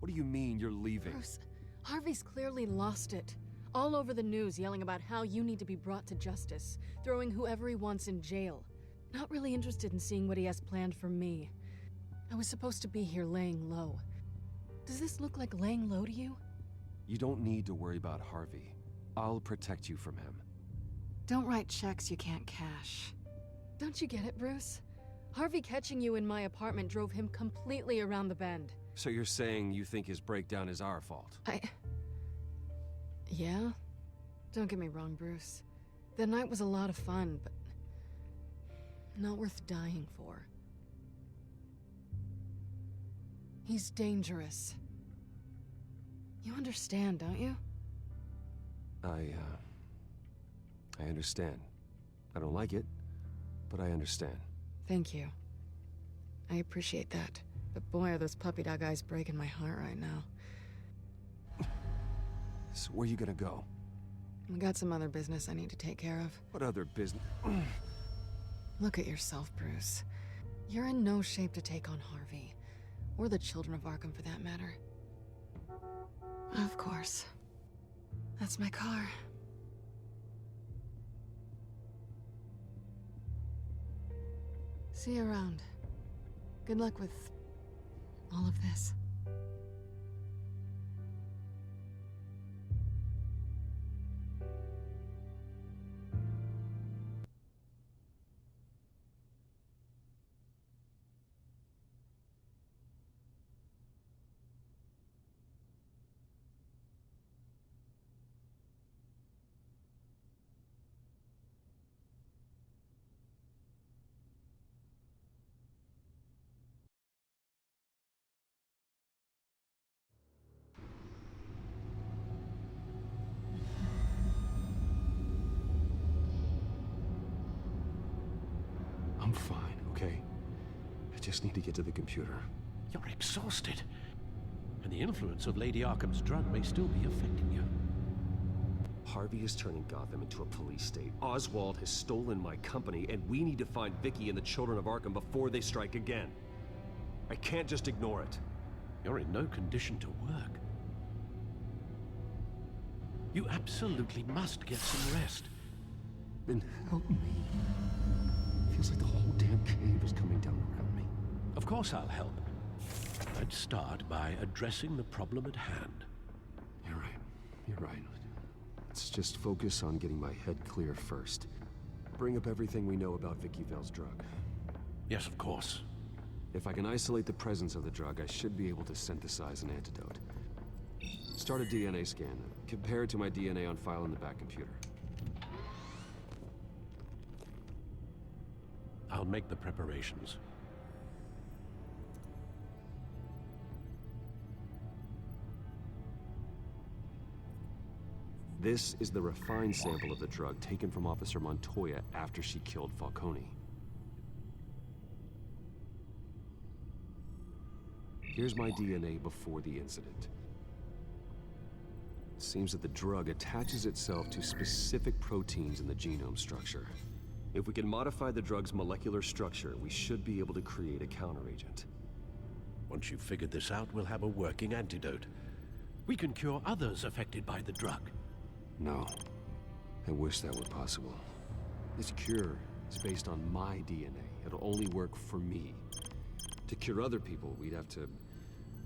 What do you mean you're leaving? Bruce, Harvey's clearly lost it. All over the news yelling about how you need to be brought to justice, throwing whoever he wants in jail. Not really interested in seeing what he has planned for me. I was supposed to be here laying low. Does this look like laying low to you? You don't need to worry about Harvey. I'll protect you from him. Don't write checks you can't cash. Don't you get it, Bruce? Harvey catching you in my apartment drove him completely around the bend. So you're saying you think his breakdown is our fault? Yeah? Don't get me wrong, Bruce. The night was a lot of fun, but not worth dying for. He's dangerous. You understand, don't you? I understand. I don't like it, but I understand. Thank you. I appreciate that. But boy, are those puppy dog eyes breaking my heart right now. So where are you gonna go? I got some other business I need to take care of. What other business? Look at yourself, Bruce. You're in no shape to take on Harvey. Or the children of Arkham, for that matter. Of course. That's my car. See you around. Good luck with all of this. I'm fine, okay? I just need to get to the computer. You're exhausted. And the influence of Lady Arkham's drug may still be affecting you. Harvey is turning Gotham into a police state. Oswald has stolen my company, and we need to find Vicky and the children of Arkham before they strike again. I can't just ignore it. You're in no condition to work. You absolutely must get some rest. Then help me. Feels like the whole damn cave is coming down around me. Of course I'll help. I'd start by addressing the problem at hand. You're right. You're right. Let's just focus on getting my head clear first. Bring up everything we know about Vicky Vale's drug. Yes, of course. If I can isolate the presence of the drug, I should be able to synthesize an antidote. Start a DNA scan. Compare it to my DNA on file in the back computer. I'll make the preparations. This is the refined sample of the drug taken from Officer Montoya after she killed Falcone. Here's my DNA before the incident. It seems that the drug attaches itself to specific proteins in the genome structure. If we can modify the drug's molecular structure, we should be able to create a counteragent. Once you've figured this out, we'll have a working antidote. We can cure others affected by the drug. No. I wish that were possible. This cure is based on my DNA. It'll only work for me. To cure other people, we'd have to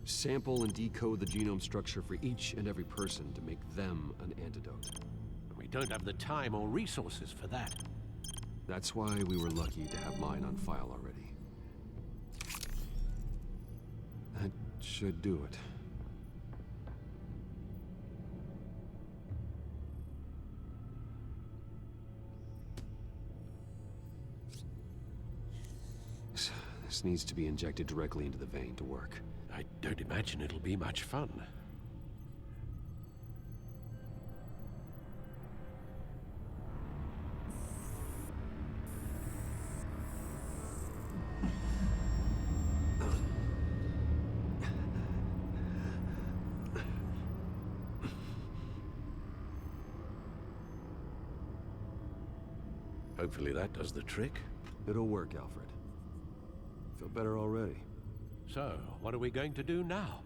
sample and decode the genome structure for each and every person to make them an antidote. We don't have the time or resources for that. That's why we were lucky to have mine on file already. That should do it. This needs to be injected directly into the vein to work. I don't imagine it'll be much fun. Hopefully that does the trick. It'll work, Alfred. Feel better already. So, what are we going to do now?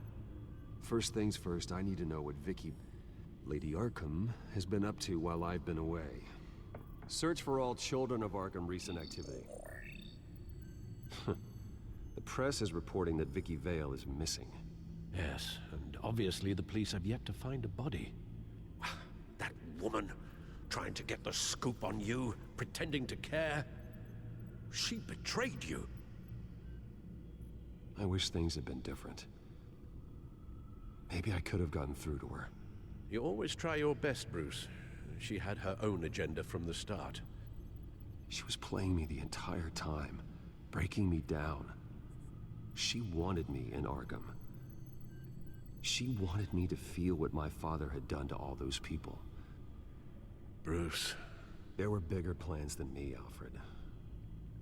First things first, I need to know what Lady Arkham, has been up to while I've been away. Search for all children of Arkham recent activity. The press is reporting that Vicky Vale is missing. Yes, and obviously the police have yet to find a body. That woman, trying to get the scoop on you, pretending to care. She betrayed you. I wish things had been different. Maybe I could have gotten through to her. You always try your best, Bruce. She had her own agenda from the start. She was playing me the entire time, breaking me down. She wanted me in Arkham. She wanted me to feel what my father had done to all those people. Bruce. There were bigger plans than me, Alfred.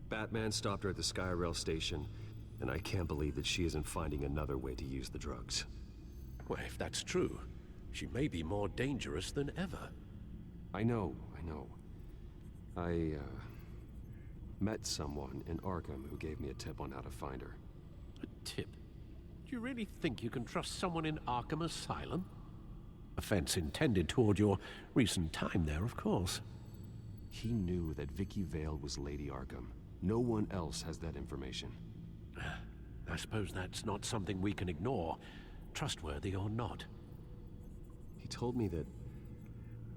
Batman stopped her at the Skyrail station, and I can't believe that she isn't finding another way to use the drugs. Well, if that's true, she may be more dangerous than ever. I know. I met someone in Arkham who gave me a tip on how to find her. A tip? Do you really think you can trust someone in Arkham Asylum? Offense intended toward your recent time there, of course. He knew that Vicky Vale was Lady Arkham. No one else has that information. I suppose that's not something we can ignore, trustworthy or not. He told me that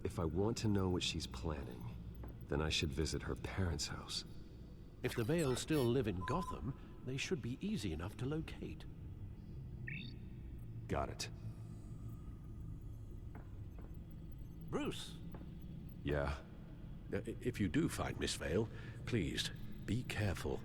if I want to know what she's planning, then I should visit her parents' house. If the Vales still live in Gotham, they should be easy enough to locate. Got it. Bruce! Yeah? If you do find Miss Vale, please, be careful.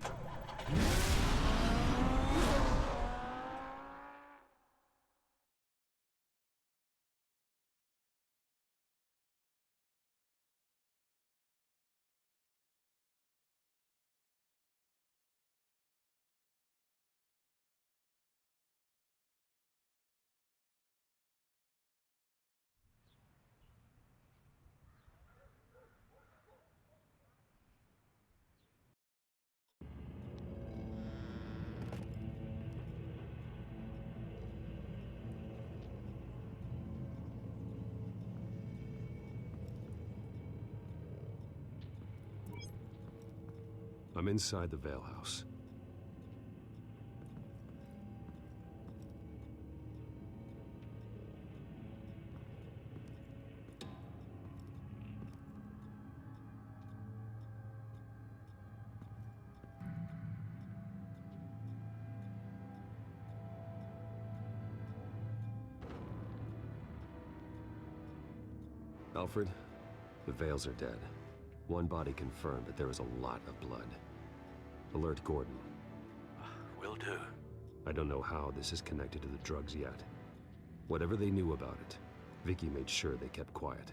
I'm inside the Vale house. Alfred, the Vales are dead. One body confirmed, but there is a lot of blood. Alert Gordon. Will do. I don't know how this is connected to the drugs yet. Whatever they knew about it, Vicky made sure they kept quiet.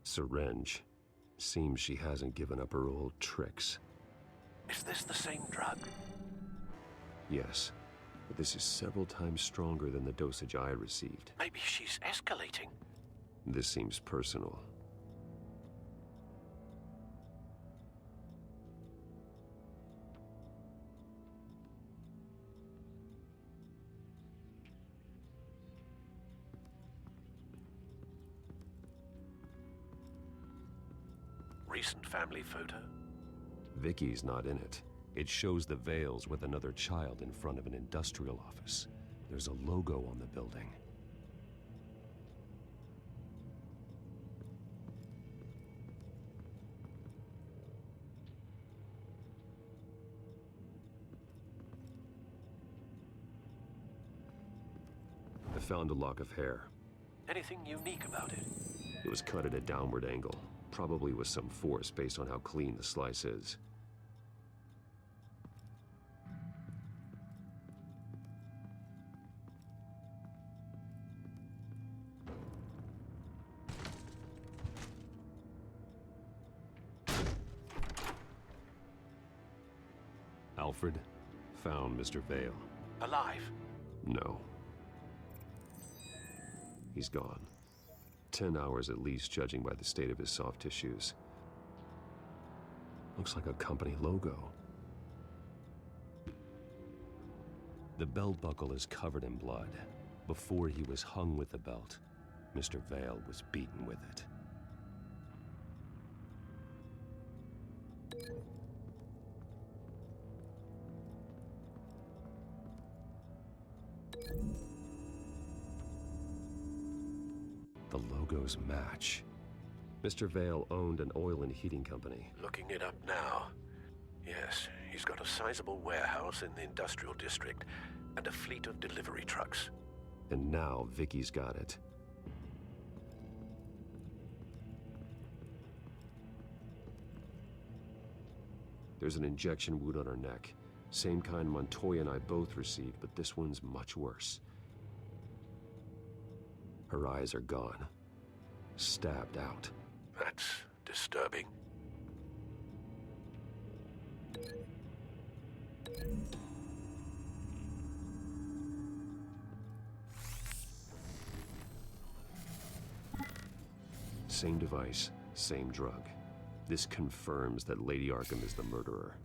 Syringe. Seems she hasn't given up her old tricks. Is this the same drug? Yes, but this is several times stronger than the dosage I received. Maybe she's escalating. This seems personal. Recent family photo? Vicky's not in it. It shows the Vales with another child in front of an industrial office. There's a logo on the building. I found a lock of hair. Anything unique about it? It was cut at a downward angle, probably with some force based on how clean the slice is. Alfred found Mr. Vale. Alive? No. He's gone. 10 hours at least, judging by the state of his soft tissues. Looks like a company logo. The belt buckle is covered in blood. Before he was hung with the belt, Mr. Vale was beaten with it. The logos match. Mr. Vale owned an oil and heating company. Looking it up now. Yes, he's got a sizable warehouse in the industrial district and a fleet of delivery trucks. And now Vicky's got it. There's an injection wound on her neck. Same kind Montoya and I both received, but this one's much worse. Her eyes are gone. Stabbed out. That's disturbing. Same device, same drug. This confirms that Lady Arkham is the murderer.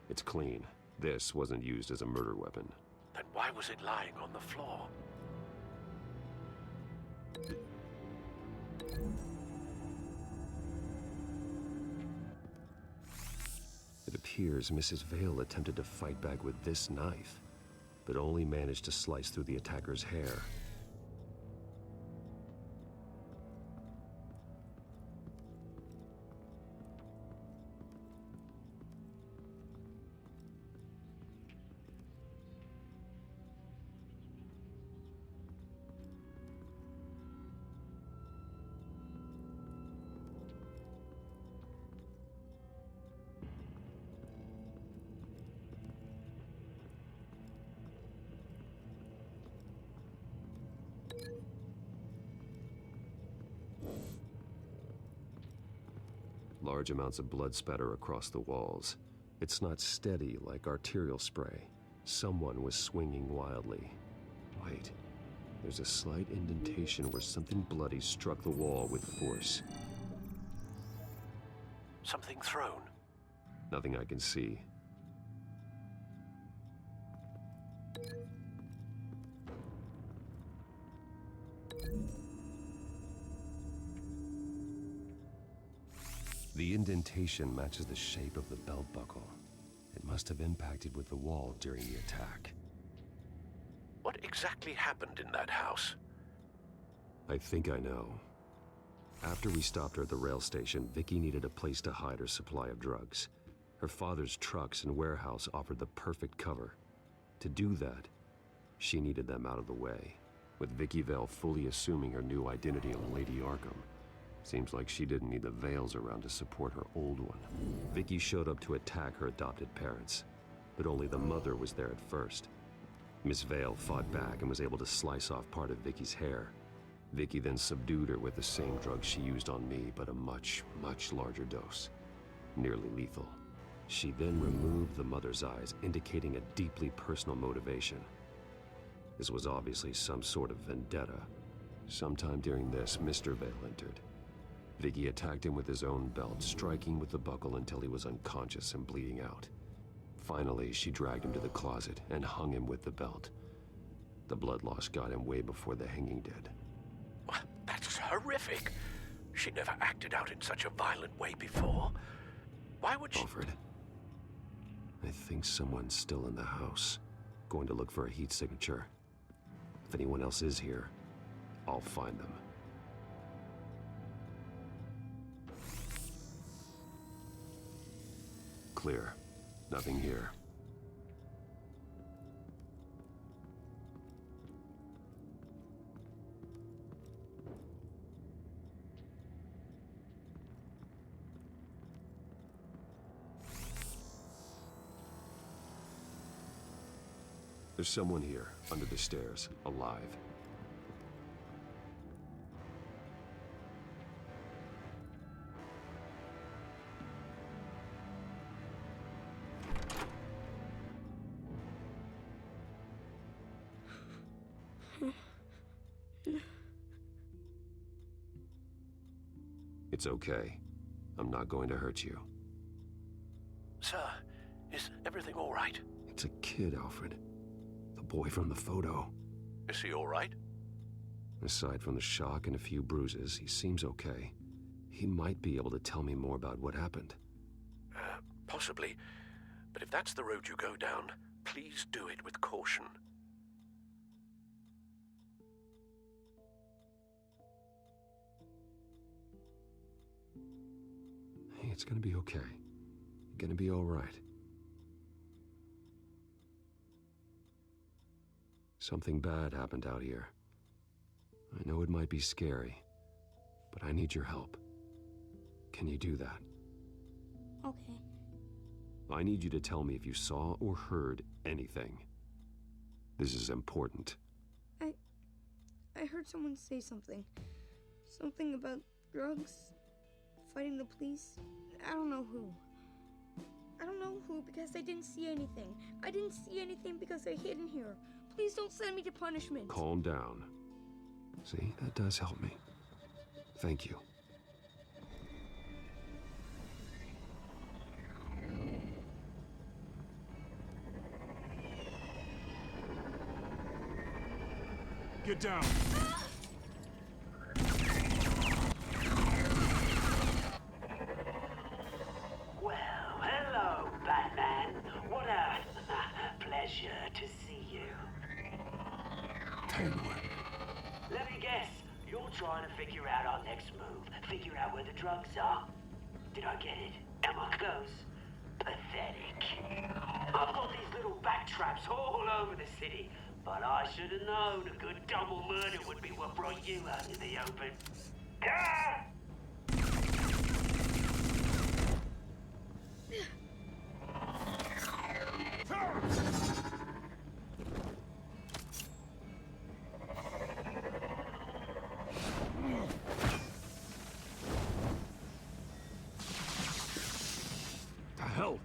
It's clean. This wasn't used as a murder weapon. Then why was it lying on the floor? It appears Mrs. Vale attempted to fight back with this knife, but only managed to slice through the attacker's hair. Large amounts of blood spatter across the walls. It's not steady like arterial spray. Someone was swinging wildly. Wait, there's a slight indentation where something bloody struck the wall with force. Something thrown. Nothing I can see. The indentation matches the shape of the belt buckle. It must have impacted with the wall during the attack. What exactly happened in that house? I think I know. After we stopped her at the rail station, Vicky needed a place to hide her supply of drugs. Her father's trucks and warehouse offered the perfect cover. To do that, she needed them out of the way, with Vicky Vale fully assuming her new identity of Lady Arkham. Seems like she didn't need the Vales around to support her old one. Vicky showed up to attack her adopted parents, but only the mother was there at first. Miss Vale fought back and was able to slice off part of Vicky's hair. Vicky then subdued her with the same drug she used on me, but a much, much larger dose. Nearly lethal. She then removed the mother's eyes, indicating a deeply personal motivation. This was obviously some sort of vendetta. Sometime during this, Mr. Vale entered. Vicky attacked him with his own belt, striking with the buckle until he was unconscious and bleeding out. Finally, she dragged him to the closet and hung him with the belt. The blood loss got him way before the hanging did. Well, that's horrific. She never acted out in such a violent way before. Why would she... Alfred, I think someone's still in the house. Going to look for a heat signature. If anyone else is here, I'll find them. Clear. Nothing here. There's someone here, under the stairs, alive. It's okay. I'm not going to hurt you. Sir, is everything all right? It's a kid, Alfred. The boy from the photo. Is he all right? Aside from the shock and a few bruises, he seems okay. He might be able to tell me more about what happened. Possibly. But if that's the road you go down, please do it with caution. Hey, it's gonna be okay. You're gonna be all right. Something bad happened out here. I know it might be scary, but I need your help. Can you do that? Okay. I need you to tell me if you saw or heard anything. This is important. I heard someone say something. Something about drugs, fighting the police. I don't know who. I don't know who because I didn't see anything. I didn't see anything because I hid in here. Please don't send me to punishment. Calm down. See, that does help me. Thank you. Get down. Well, hello, Batman. What a pleasure to see you. Penguin. Let me guess, you're trying to figure out our next move. Figure out where the drugs are. Did I get it? Am I close? Pathetic. I've got these little bat traps all over the city, but I should have known a good double murder would be what brought you out in the open. Ah! The hell?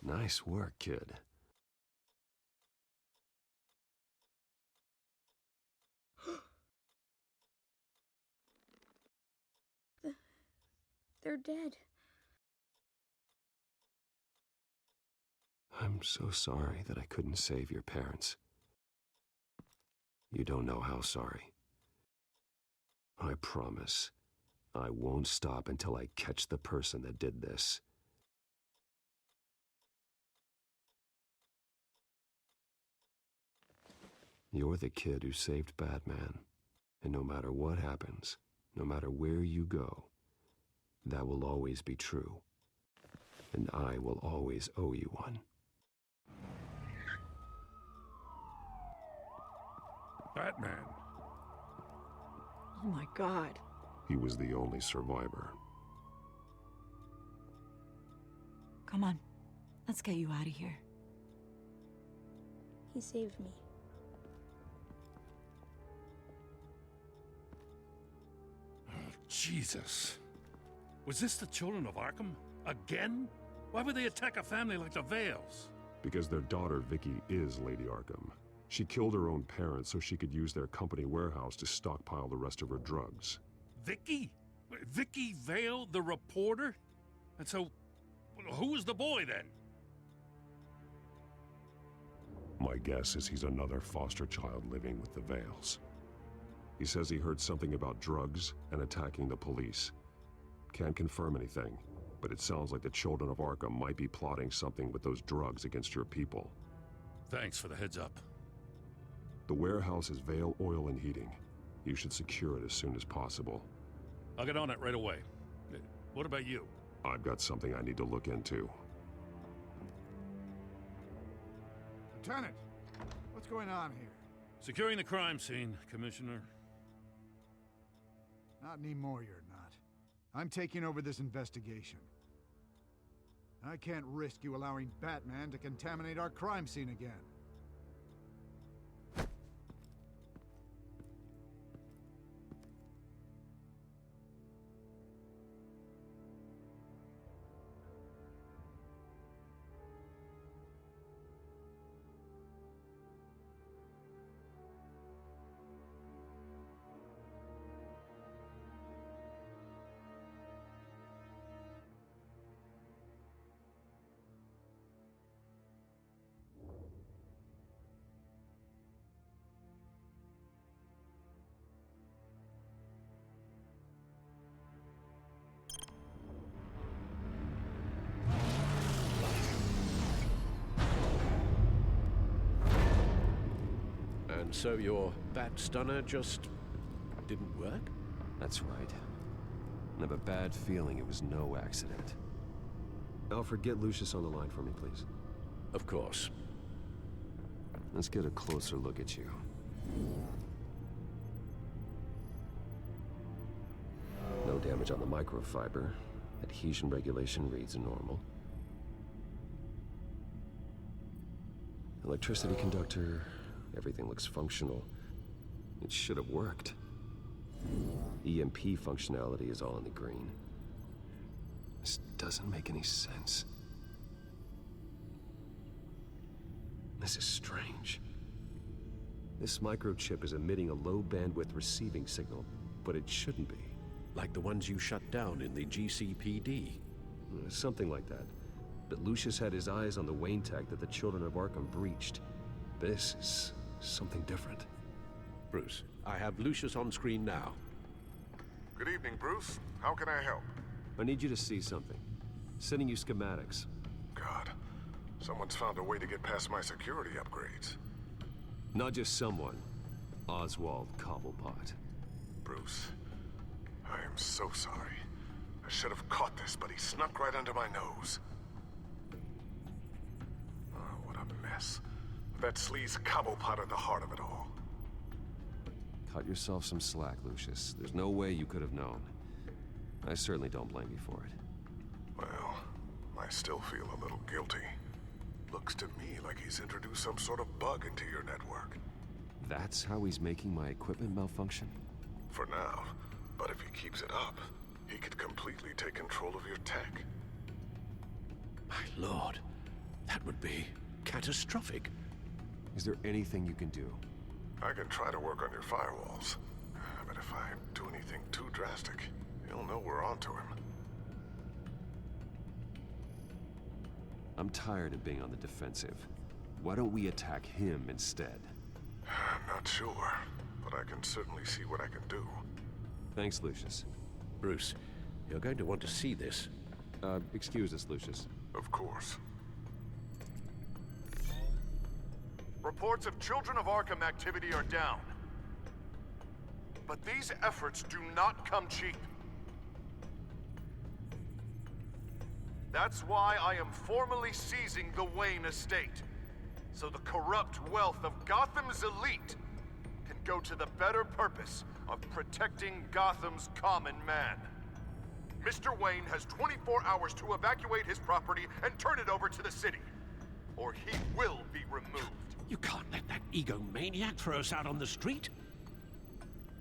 Nice work, kid. They're dead. I'm so sorry that I couldn't save your parents. You don't know how sorry. I promise, I won't stop until I catch the person that did this. You're the kid who saved Batman, and no matter what happens, no matter where you go, that will always be true, and I will always owe you one. Batman. Oh my god. He was the only survivor. Come on, let's get you out of here. He saved me. Oh, Jesus. Was this the children of Arkham? Again? Why would they attack a family like the Vales? Because their daughter, Vicky, is Lady Arkham. She killed her own parents so she could use their company warehouse to stockpile the rest of her drugs. Vicky? Vicky Vale, the reporter? And so, who was the boy then? My guess is he's another foster child living with the Vales. He says he heard something about drugs and attacking the police. Can't confirm anything, but it sounds like the children of Arkham might be plotting something with those drugs against your people. Thanks for the heads up. The warehouse is Vale Oil and Heating. You should secure it as soon as possible. I'll get on it right away. What about you? I've got something I need to look into. Lieutenant, what's going on here? Securing the crime scene, Commissioner. Not anymore, you're not. I'm taking over this investigation. I can't risk you allowing Batman to contaminate our crime scene again. And so your bat stunner just didn't work? That's right. I have a bad feeling it was no accident. Alfred, get Lucius on the line for me, please. Of course. Let's get a closer look at you. No damage on the microfiber. Adhesion regulation reads normal. Electricity conductor, everything looks functional. It should have worked. EMP functionality is all in the green. This doesn't make any sense. This is strange. This microchip is emitting a low-bandwidth receiving signal, but it shouldn't be. Like the ones you shut down in the GCPD. Something like that. But Lucius had his eyes on the Wayne tag that the Children of Arkham breached. This is something different. Bruce, I have Lucius on screen now. Good evening, Bruce. How can I help? I need you to see something. Sending you schematics. God, someone's found a way to get past my security upgrades. Not just someone. Oswald Cobblepot. Bruce, I am so sorry. I should have caught this, but he snuck right under my nose. Oh, what a mess. That sleaze Cobblepot at the heart of it all. Cut yourself some slack, Lucius. There's no way you could have known. I certainly don't blame you for it. Well, I still feel a little guilty. Looks to me like he's introduced some sort of bug into your network. That's how he's making my equipment malfunction? For now. But if he keeps it up, he could completely take control of your tech. My lord, that would be catastrophic. Is there anything you can do? I can try to work on your firewalls. But if I do anything too drastic, he'll know we're onto him. I'm tired of being on the defensive. Why don't we attack him instead? I'm not sure, but I can certainly see what I can do. Thanks, Lucius. Bruce, you're going to want to see this. Excuse us, Lucius. Of course. Reports of Children of Arkham activity are down. But these efforts do not come cheap. That's why I am formally seizing the Wayne estate, so the corrupt wealth of Gotham's elite can go to the better purpose of protecting Gotham's common man. Mr. Wayne has 24 hours to evacuate his property and turn it over to the city, or he will be removed. You can't let that egomaniac throw us out on the street.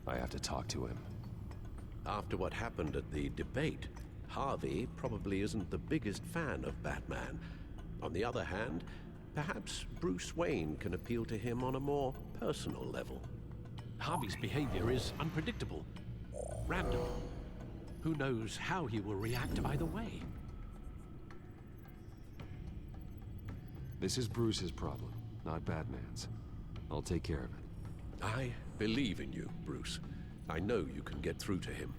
I have to talk to him. After what happened at the debate, Harvey probably isn't the biggest fan of Batman. On the other hand, perhaps Bruce Wayne can appeal to him on a more personal level. Harvey's behavior is unpredictable, random. Who knows how he will react either way? This is Bruce's problem, not Batman's. I'll take care of it. I believe in you, Bruce. I know you can get through to him.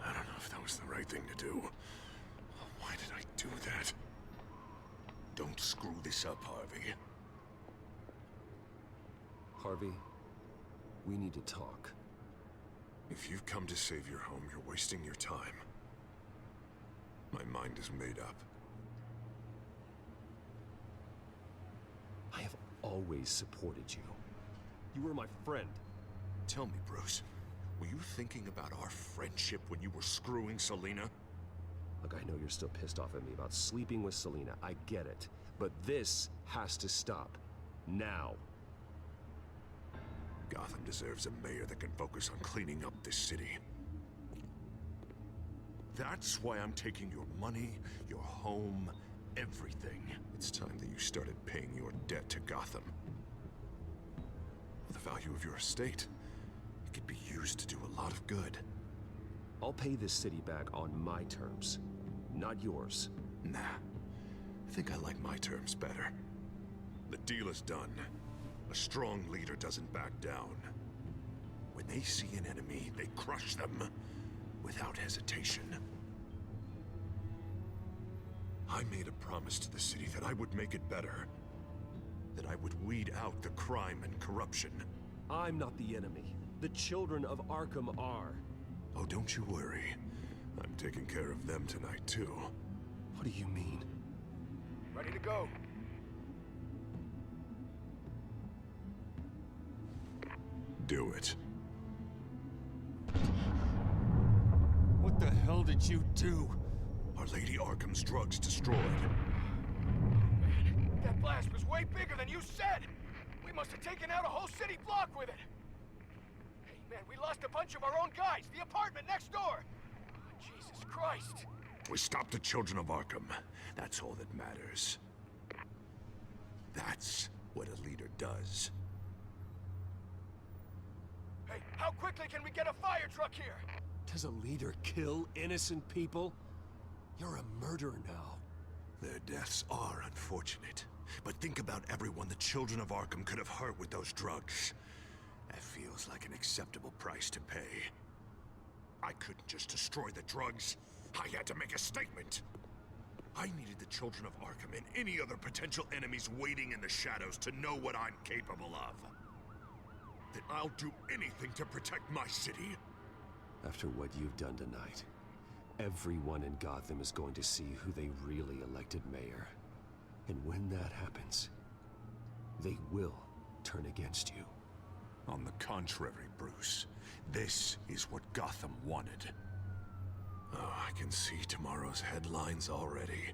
I don't know if that was the right thing to do. Why did I do that? Don't screw this up, Harvey. Harvey, we need to talk. If you've come to save your home, you're wasting your time. My mind is made up. I have always supported you. You were my friend. Tell me, Bruce, were you thinking about our friendship when you were screwing Selina? Look, I know you're still pissed off at me about sleeping with Selina. I get it. But this has to stop. Now. Gotham deserves a mayor that can focus on cleaning up this city. That's why I'm taking your money, your home, everything. It's time that you started paying your debt to Gotham. The value of your estate, it could be used to do a lot of good. I'll pay this city back on my terms. not yours. Nah. I think I like my terms better. The deal is done. A strong leader doesn't back down. When they see an enemy, they crush them without hesitation. I made a promise to the city that I would make it better. That I would weed out the crime and corruption. I'm not the enemy. The children of Arkham are. Oh, don't you worry. I'm taking care of them tonight, too. What do you mean? Ready to go. Do it. What the hell did you do? Our Lady Arkham's drugs destroyed. That blast was way bigger than you said! We must have taken out a whole city block with it! Hey, man, we lost a bunch of our own guys! The apartment next door! Oh, Jesus Christ! We stopped the children of Arkham. That's all that matters. That's what a leader does. Hey, how quickly can we get a fire truck here? Does a leader kill innocent people? You're a murderer now. Their deaths are unfortunate. But think about everyone the children of Arkham could have hurt with those drugs. That feels like an acceptable price to pay. I couldn't just destroy the drugs. I had to make a statement. I needed the children of Arkham and any other potential enemies waiting in the shadows to know what I'm capable of. That I'll do anything to protect my city. After what you've done tonight, everyone in Gotham is going to see who they really elected mayor. And when that happens, they will turn against you. On the contrary, Bruce, this is what Gotham wanted. Oh, I can see tomorrow's headlines already.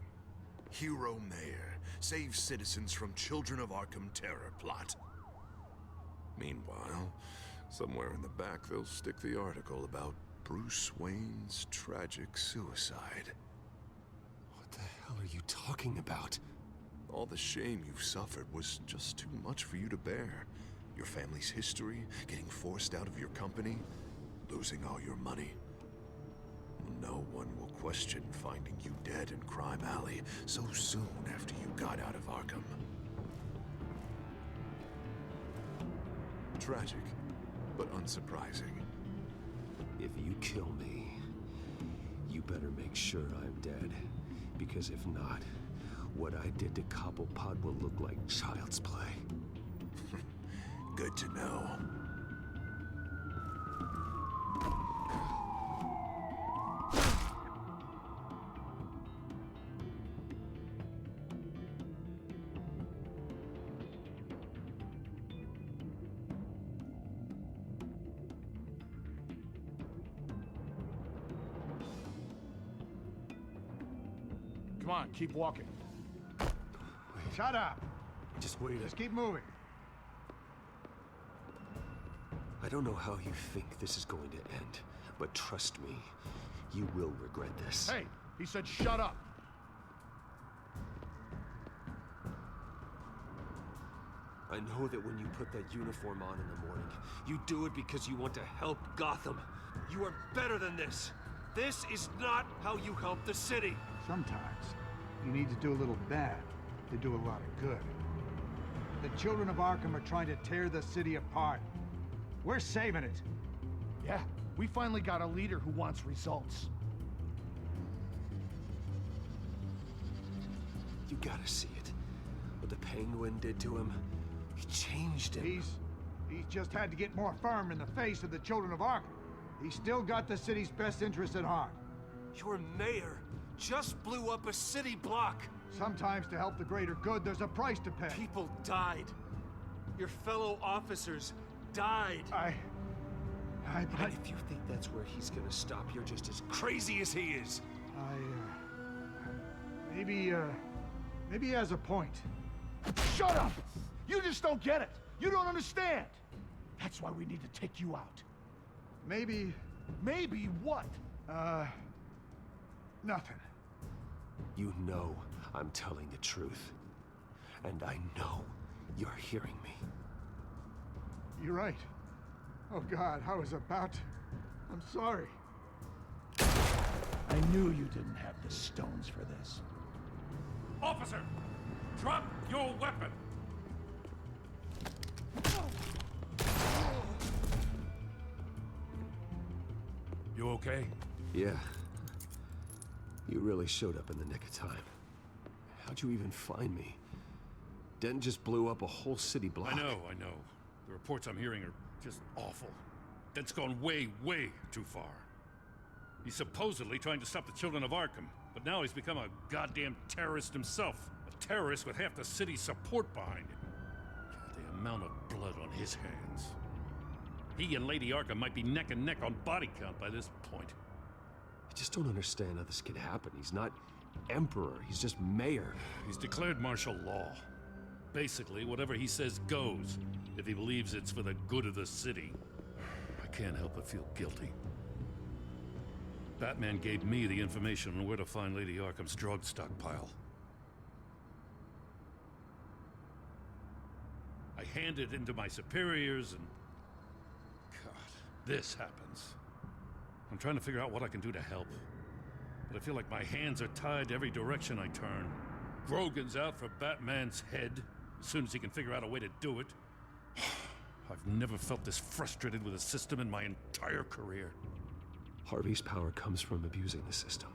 Hero Mayor saves citizens from Children of Arkham terror plot. Meanwhile, somewhere in the back they'll stick the article about Bruce Wayne's tragic suicide. What the hell are you talking about? All the shame you've suffered was just too much for you to bear. Your family's history, getting forced out of your company, losing all your money. No one will question finding you dead in Crime Alley so soon after you got out of Arkham. Tragic, but unsurprising. If you kill me, you better make sure I'm dead. Because if not, what I did to Cobblepot will look like child's play. Good to know. Come on, keep walking. Shut up! Just wait. Just keep moving. I don't know how you think this is going to end, but trust me, you will regret this. Hey, he said shut up. I know that when you put that uniform on in the morning, you do it because you want to help Gotham. You are better than this. This is not how you help the city. Sometimes you need to do a little bad to do a lot of good. The children of Arkham are trying to tear the city apart. We're saving it. Yeah, we finally got a leader who wants results. You gotta see it. What the Penguin did to him, he changed him. He's just had to get more firm in the face of the children of Arkham. He's still got the city's best interests at heart. Your mayor just blew up a city block. Sometimes to help the greater good, there's a price to pay. People died. Your fellow officers died. And if you think that's where he's gonna stop, you're just as crazy as he is. Maybe he has a point. Shut up! You just don't get it. You don't understand. That's why we need to take you out. Maybe what? Nothing. You know I'm telling the truth. And I know you're hearing me. You're right. Oh God, I was about to. I'm sorry. I knew you didn't have the stones Officer! Drop your weapon! You okay? Yeah. You really showed up in the nick of time. How'd you even find me? Den just blew up a whole city block. I know. The reports I'm hearing are just awful. Den's gone way, way too far. He's supposedly trying to stop the children of Arkham, but now he's become a goddamn terrorist himself. A terrorist with half the city's support behind him. The amount of blood on his hands. He and Lady Arkham might be neck and neck on body count by this point. I just don't understand how this could happen. He's not emperor, he's just mayor. He's declared martial law. Basically, whatever he says goes, if he believes it's for the good of the city. I can't help but feel guilty. Batman gave me the information on where to find Lady Arkham's drug stockpile. I handed it into my superiors and... God, this happens. I'm trying to figure out what I can do to help. But I feel like my hands are tied every direction I turn. Grogan's out for Batman's head, as soon as he can figure out a way to do it. I've never felt this frustrated with a system in my entire career. Harvey's power comes from abusing the system.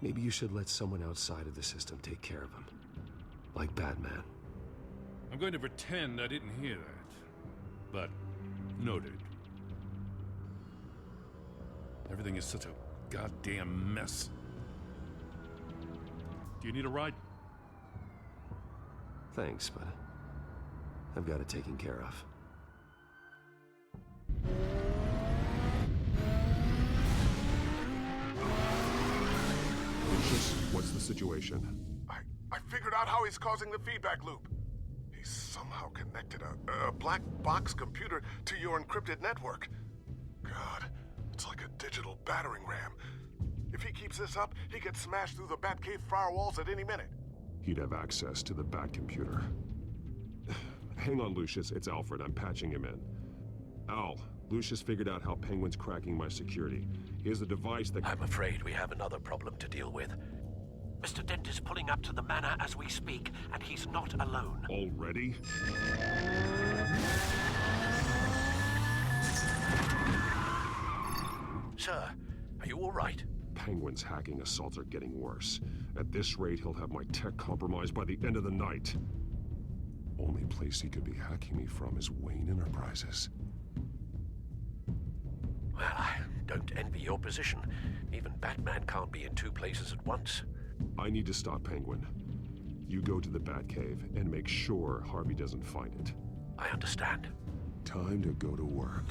Maybe you should let someone outside of the system take care of him. Like Batman. I'm going to pretend I didn't hear that. But, noted. Everything is such a goddamn mess. Do you need a ride? Thanks, but I've got it taken care of. Lucius, what's the situation? I figured out how he's causing the feedback loop. He's somehow connected a black box computer to your encrypted network. God, it's like a digital battering ram. If he keeps this up, he could smash through the Batcave firewalls at any minute. He'd have access to the Bat computer. Hang on, Lucius. It's Alfred. I'm patching him in. Al, Lucius figured out how Penguin's cracking my security. He has a device that... I'm afraid we have another problem to deal with. Mr. Dent is pulling up to the manor as we speak, and he's not alone. Already? Sir, are you all right? Penguin's hacking assaults are getting worse. At this rate, he'll have my tech compromised by the end of the night. Only place he could be hacking me from is Wayne Enterprises. Well, I don't envy your position. Even Batman can't be in two places at once. I need to stop Penguin. You go to the Batcave and make sure Harvey doesn't find it. I understand. Time to go to work.